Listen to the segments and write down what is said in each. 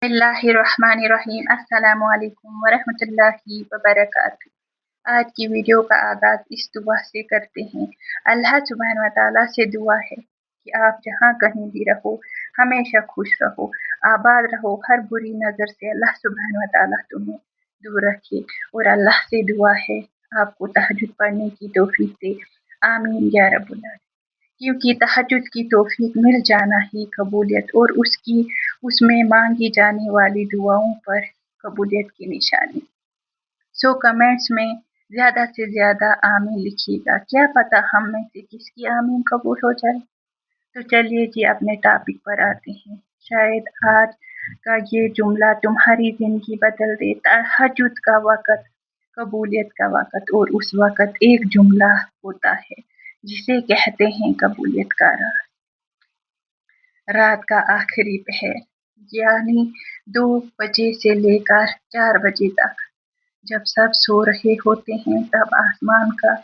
बिस्मिल्लाहिर्रहमानिर्रहीम। अस्सलामु अलैकुम वरहमतुल्लाहि वबरकातुहू। आज की वीडियो का आगाज़ इस दुआ से करते हैं। अल्लाह सुब्हानहू व तआला से दुआ है कि आप जहाँ कहीं भी रहो हमेशा खुश रहो, आबाद रहो, हर बुरी नज़र से अल्लाह सुब्हानहू व तआला तुम्हें दूर रखे। और अल्लाह से दुआ है आपको तहज्जुद पढ़ने की तौफीक दे। आमीन या रब्बुल आलमीन। क्योंकि तहज्जुद की तौफीक मिल जाना ही कबूलियत और उसमें मांगी जाने वाली दुआओं पर कबूलियत की निशानी। सो कमेंट्स में ज़्यादा से ज़्यादा आमीन लिखिएगा, क्या पता हम में से किसकी आमीन कबूल हो जाए। तो चलिए जी अपने टॉपिक पर आते हैं। शायद आज का ये जुमला तुम्हारी ज़िंदगी बदल दे। तहज्जुद का वक़्त, कबूलियत का वक़्त, और उस वक़्त एक जुमला होता है जिसे कहते हैं कबूलियत का रात। रात का आखिरी पहर यानी 2 बजे से लेकर 4 बजे तक, जब सब सो रहे होते हैं, तब आसमान का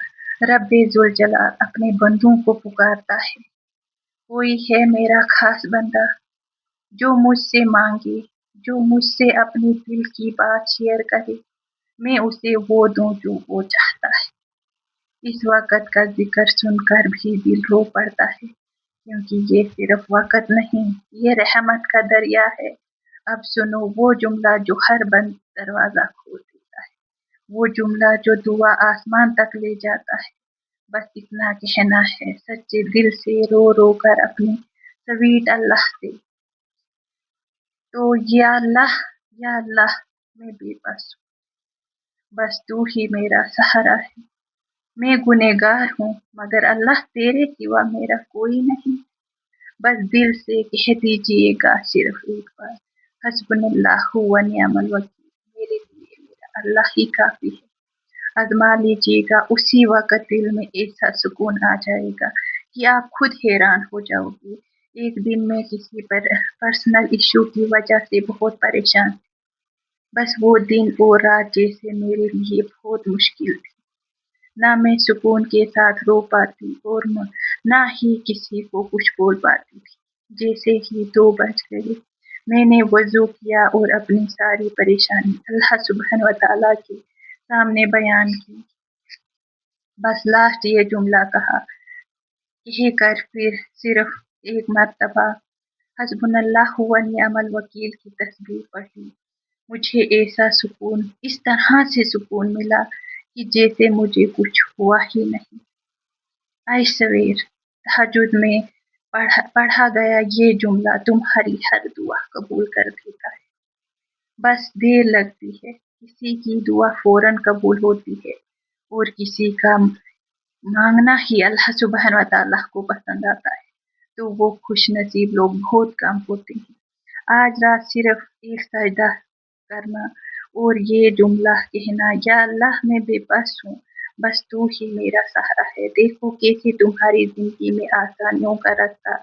रब्बे जुल जलाल अपने बंदों को पुकारता है। कोई है मेरा खास बंदा जो मुझसे मांगे, जो मुझसे अपनी दिल की बात शेयर करे, मैं उसे वो दूं जो वो चाहता है। इस वक़्त का जिक्र सुनकर भी दिल रो पड़ता है, क्योंकि ये सिर्फ वक़्त नहीं, ये रहमत का दरिया है। अब सुनो वो जुमला जो हर बंद दरवाज़ा खोल देता है, वो जुमला जो दुआ आसमान तक ले जाता है। बस इतना कहना है सच्चे दिल से, रो रो कर अपने स्वीट अल्लाह से। तो या अल्लाह मैं बेबस हूँ, बस तू ही मेरा सहारा है। मैं गुनहगार हूँ मगर अल्लाह तेरे सिवा मेरा कोई नहीं। बस दिल से कह दीजिएगा सिर्फ एक बार, हस्बुनल्लाहु व निअमल वकील। मेरे लिए मेरा अल्लाह ही काफी है। आजमा लीजिएगा, उसी वक़्त दिल में ऐसा सुकून आ जाएगा कि आप खुद हैरान हो जाओगे। एक दिन मैं किसी पर्सनल इशू की वजह से बहुत परेशान थी। बस वो दिन और रात जैसे मेरे लिए बहुत मुश्किल थी। ना मैं सुकून के साथ रो पाती और ना ही किसी को कुछ बोल पाती थी। जैसे ही 2 बज गए, मैंने वज़ू किया और अपनी सारी परेशानी अल्लाह सुब्हानहू व तआला के सामने बयान की। बस लास्ट ये जुमला कहा, कहकर फिर सिर्फ एक मर्तबा हस्बुनल्लाहु व निअमल वकील की तस्बीह पढ़ी। मुझे ऐसा सुकून, इस तरह से सुकून मिला कि जैसे मुझे कुछ हुआ ही नहीं। आई स्वेयर, तहज्जुद में पढ़ा गया ये जुमला तुम्हारी हर दुआ कबूल कर देता है। बस देर लगती है, किसी की दुआ फौरन कबूल होती है और किसी का मांगना ही अल्लाह सुब्हानहू व तआला को पसंद आता है। तो वो खुश नसीब लोग बहुत कम होते हैं। आज रात सिर्फ एक सजदा करना और ये जुमला कहना, या अल्लाह मैं बेबस हूँ, बस तू ही मेरा सहारा है। देखो कैसे तुम्हारी जिंदगी में आसानियों का रास्ता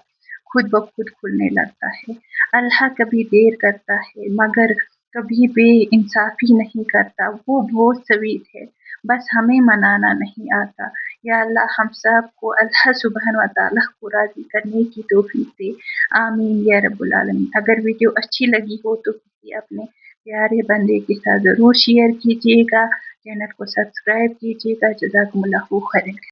खुद ब खुद खुलने लगता है। अल्लाह कभी देर करता है मगर कभी बेइंसाफी नहीं करता। वो बहुत स्वीट है, बस हमें मनाना नहीं आता। या अल्लाह हम सब को अल्लाह सुब्हानहू व तआला को राज़ी करने की तौफीक दे। आमीन या रब्बुल आलमीन। अगर वीडियो अच्छी लगी हो तो किसी अपने प्यारे बंदे के साथ ज़रूर शेयर कीजिएगा। चैनल को सब्सक्राइब कीजिएगा। जज़ाकुमुल्लाहु खैरन।